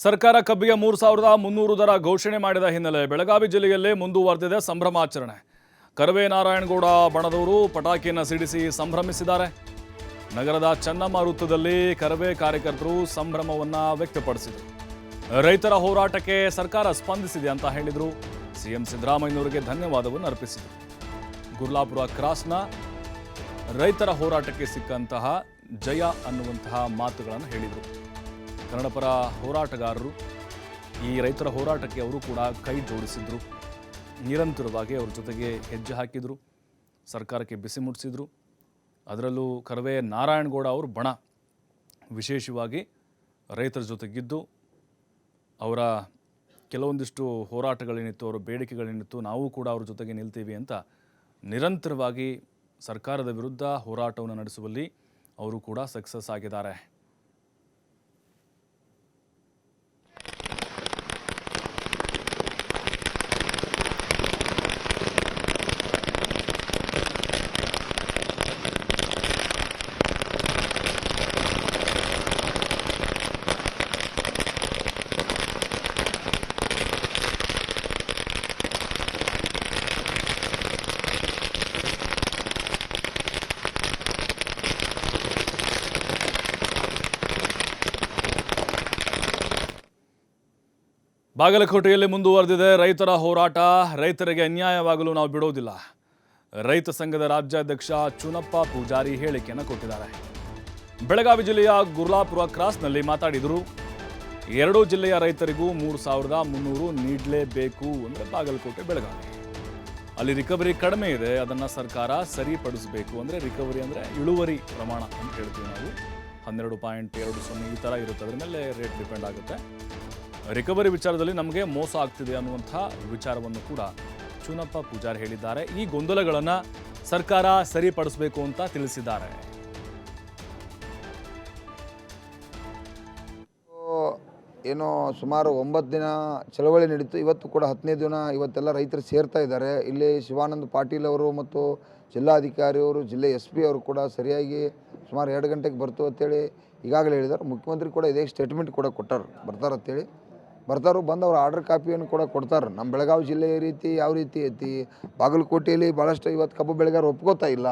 ಸರ್ಕಾರ ಕಬ್ಬಿಗೆ 3,300 ದರ ಘೋಷಣೆ ಮಾಡಿದ ಹಿನ್ನೆಲೆ ಬೆಳಗಾವಿ ಜಿಲ್ಲೆಯಲ್ಲೇ ಮುಂದುವರೆದಿದೆ ಸಂಭ್ರಮಾಚರಣೆ. ಕರವೇ ನಾರಾಯಣಗೌಡ ಬಣದವರು ಪಟಾಕಿಯನ್ನು ಸಿಡಿಸಿ ಸಂಭ್ರಮಿಸಿದ್ದಾರೆ. ನಗರದ ಚೆನ್ನಮ್ಮ ವೃತ್ತದಲ್ಲಿ ಕರವೇ ಕಾರ್ಯಕರ್ತರು ಸಂಭ್ರಮವನ್ನು ವ್ಯಕ್ತಪಡಿಸಿದರು. ರೈತರ ಹೋರಾಟಕ್ಕೆ ಸರ್ಕಾರ ಸ್ಪಂದಿಸಿದೆ ಅಂತ ಹೇಳಿದರು. ಸಿಎಂ ಸಿದ್ದರಾಮಯ್ಯನವರಿಗೆ ಧನ್ಯವಾದವನ್ನು ಅರ್ಪಿಸಿದರು. ಗುರ್ಲಾಪುರ ಕ್ರಾಸ್ನ ರೈತರ ಹೋರಾಟಕ್ಕೆ ಸಿಕ್ಕಂತಹ ಜಯ ಅನ್ನುವಂತಹ ಮಾತುಗಳನ್ನು ಹೇಳಿದರು. ಕನ್ನಡಪರ ಹೋರಾಟಗಾರರು ಈ ರೈತರ ಹೋರಾಟಕ್ಕೆ ಅವರು ಕೂಡ ಕೈ ಜೋಡಿಸಿದ್ರು. ನಿರಂತರವಾಗಿ ಅವ್ರ ಜೊತೆಗೆ ಹೆಜ್ಜೆ ಹಾಕಿದರು. ಸರ್ಕಾರಕ್ಕೆ ಬಿಸಿ ಮುಟ್ಟಿಸಿದ್ರು. ಅದರಲ್ಲೂ ಕರವೇ ನಾರಾಯಣಗೌಡ ಅವರು ಬಣ ವಿಶೇಷವಾಗಿ ರೈತರ ಜೊತೆಗಿದ್ದು ಅವರ ಕೆಲವೊಂದಿಷ್ಟು ಹೋರಾಟಗಳೇನಿತ್ತು, ಅವರ ಬೇಡಿಕೆಗಳೇನಿತ್ತು, ನಾವು ಕೂಡ ಅವ್ರ ಜೊತೆಗೆ ನಿಲ್ತೀವಿ ಅಂತ ನಿರಂತರವಾಗಿ ಸರ್ಕಾರದ ವಿರುದ್ಧ ಹೋರಾಟವನ್ನು ನಡೆಸುವಲ್ಲಿ ಅವರು ಕೂಡ ಸಕ್ಸಸ್ ಆಗಿದ್ದಾರೆ. ಬಾಗಲಕೋಟೆಯಲ್ಲಿ ಮುಂದುವರೆದಿದೆ ರೈತರ ಹೋರಾಟ. ರೈತರಿಗೆ ಅನ್ಯಾಯವಾಗಲು ನಾವು ಬಿಡೋದಿಲ್ಲ. ರೈತ ಸಂಘದ ರಾಜ್ಯಾಧ್ಯಕ್ಷ ಚುನಪ್ಪ ಪೂಜಾರಿ ಹೇಳಿಕೆಯನ್ನು ಕೊಟ್ಟಿದ್ದಾರೆ. ಬೆಳಗಾವಿ ಜಿಲ್ಲೆಯ ಗುರ್ಲಾಪುರ ಕ್ರಾಸ್ನಲ್ಲಿ ಮಾತಾಡಿದರು. ಎರಡೂ ಜಿಲ್ಲೆಯ ರೈತರಿಗೂ 3,300 ನೀಡಲೇಬೇಕು ಅಂದರೆ ಬಾಗಲಕೋಟೆ, ಬೆಳಗಾವಿ. ಅಲ್ಲಿ ರಿಕವರಿ ಕಡಿಮೆ ಇದೆ, ಅದನ್ನು ಸರ್ಕಾರ ಸರಿಪಡಿಸಬೇಕು. ಅಂದರೆ ರಿಕವರಿ ಅಂದರೆ ಇಳುವರಿ ಪ್ರಮಾಣ ಅಂತ ಹೇಳ್ತೀವಿ ನಾವು. 12.20 ಈ ಥರ ಇರುತ್ತೆ. ಅದ್ರ ಮೇಲೆ ರೇಟ್ ಡಿಪೆಂಡ್ ಆಗುತ್ತೆ. ರಿಕವರಿ ವಿಚಾರದಲ್ಲಿ ನಮಗೆ ಮೋಸ ಆಗ್ತಿದೆ ಅನ್ನುವಂಥ ವಿಚಾರವನ್ನು ಕೂಡ ಚುನಪ್ಪ ಪೂಜಾರಿ ಹೇಳಿದ್ದಾರೆ. ಈ ಗೊಂದಲಗಳನ್ನು ಸರ್ಕಾರ ಸರಿಪಡಿಸಬೇಕು ಅಂತ ತಿಳಿಸಿದ್ದಾರೆ. ಏನೋ ಸುಮಾರು 9 ದಿನ ಚಳವಳಿ ನಡೀತು. ಇವತ್ತು ಕೂಡ 10ನೇ ದಿನ. ಇವತ್ತೆಲ್ಲ ರೈತರು ಸೇರ್ತಾ ಇದ್ದಾರೆ. ಇಲ್ಲಿ ಶಿವಾನಂದ ಪಾಟೀಲ್ ಅವರು ಮತ್ತು ಜಿಲ್ಲಾಧಿಕಾರಿಯವರು, ಜಿಲ್ಲೆ SP ಅವರು ಕೂಡ ಸರಿಯಾಗಿ ಸುಮಾರು 2 ಗಂಟೆಗೆ ಬರ್ತು ಅಂತೇಳಿ ಈಗಾಗಲೇ ಹೇಳಿದ್ದಾರೆ. ಮುಖ್ಯಮಂತ್ರಿ ಕೂಡ ಇದೇ ಸ್ಟೇಟ್ಮೆಂಟ್ ಕೂಡ ಕೊಟ್ಟಾರೆ, ಬರ್ತಾರಂತೇಳಿ. ಬರ್ತಾರೋ ಬಂದು ಅವ್ರ ಆರ್ಡರ್ ಕಾಪಿಯನ್ನು ಕೂಡ ಕೊಡ್ತಾರೆ. ನಮ್ಮ ಬೆಳಗಾವಿ ಜಿಲ್ಲೆ ರೀತಿ ಯಾವ ರೀತಿ ಐತಿ, ಬಾಗಲಕೋಟೆಯಲ್ಲಿ ಭಾಳಷ್ಟು ಇವತ್ತು ಕಬ್ಬು ಬೆಳೆಗಾರರು ಒಪ್ಕೋತಾ ಇಲ್ಲ.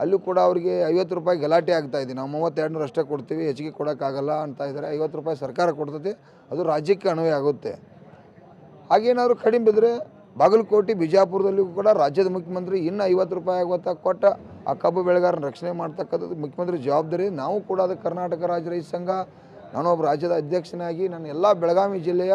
ಅಲ್ಲೂ ಕೂಡ ಅವರಿಗೆ 50 ರೂಪಾಯಿ ಗಲಾಟೆ ಆಗ್ತಾಯಿದೆ. ನಾವು 3200 ಅಷ್ಟೇ ಕೊಡ್ತೀವಿ, ಹೆಚ್ಚಿಗೆ ಕೊಡೋಕ್ಕಾಗಲ್ಲ ಅಂತ ಇದ್ದಾರೆ. 50 ರೂಪಾಯಿ ಸರ್ಕಾರ ಕೊಡ್ತೈತೆ, ಅದು ರಾಜ್ಯಕ್ಕೆ ಅನ್ವಯ ಆಗುತ್ತೆ. ಹಾಗೇನಾದರೂ ಕಡಿಮೆ ಬಿದ್ದರೆ ಬಾಗಲಕೋಟೆ, ಬಿಜಾಪುರದಲ್ಲಿಯೂ ಕೂಡ ರಾಜ್ಯದ ಮುಖ್ಯಮಂತ್ರಿ ಇನ್ನು 50 ರೂಪಾಯಿ ಆಗುತ್ತಾ ಕೊಟ್ಟ ಆ ಕಬ್ಬು ಬೆಳೆಗಾರನ ರಕ್ಷಣೆ ಮಾಡ್ತಕ್ಕಂಥದ್ದು ಮುಖ್ಯಮಂತ್ರಿ ಜವಾಬ್ದಾರಿ. ನಾವು ಕೂಡ ಅದಕ್ಕೆ ಕರ್ನಾಟಕ ರಾಜ್ಯ ರೈತ ಸಂಘ, ನಾನೊಬ್ಬ ರಾಜ್ಯದ ಅಧ್ಯಕ್ಷನಾಗಿ ನನ್ನ ಎಲ್ಲ ಬೆಳಗಾವಿ ಜಿಲ್ಲೆಯ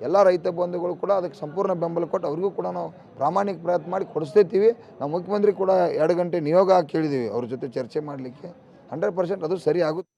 ಎಲ್ಲ ರೈತ ಬಂಧುಗಳು ಕೂಡ ಅದಕ್ಕೆ ಸಂಪೂರ್ಣ ಬೆಂಬಲ ಕೊಟ್ಟು ಅವ್ರಿಗೂ ಕೂಡ ನಾವು ಪ್ರಾಮಾಣಿಕ ಪ್ರಯತ್ನ ಮಾಡಿ ಕೊಡಿಸ್ತೀವಿ. ನಾವು ಮುಖ್ಯಮಂತ್ರಿ ಕೂಡ 2 ಗಂಟೆ ನಿಯೋಗ ಕೇಳಿದ್ದೀವಿ ಅವ್ರ ಜೊತೆ ಚರ್ಚೆ ಮಾಡಲಿಕ್ಕೆ. 100% ಅದು ಸರಿ ಆಗುತ್ತೆ.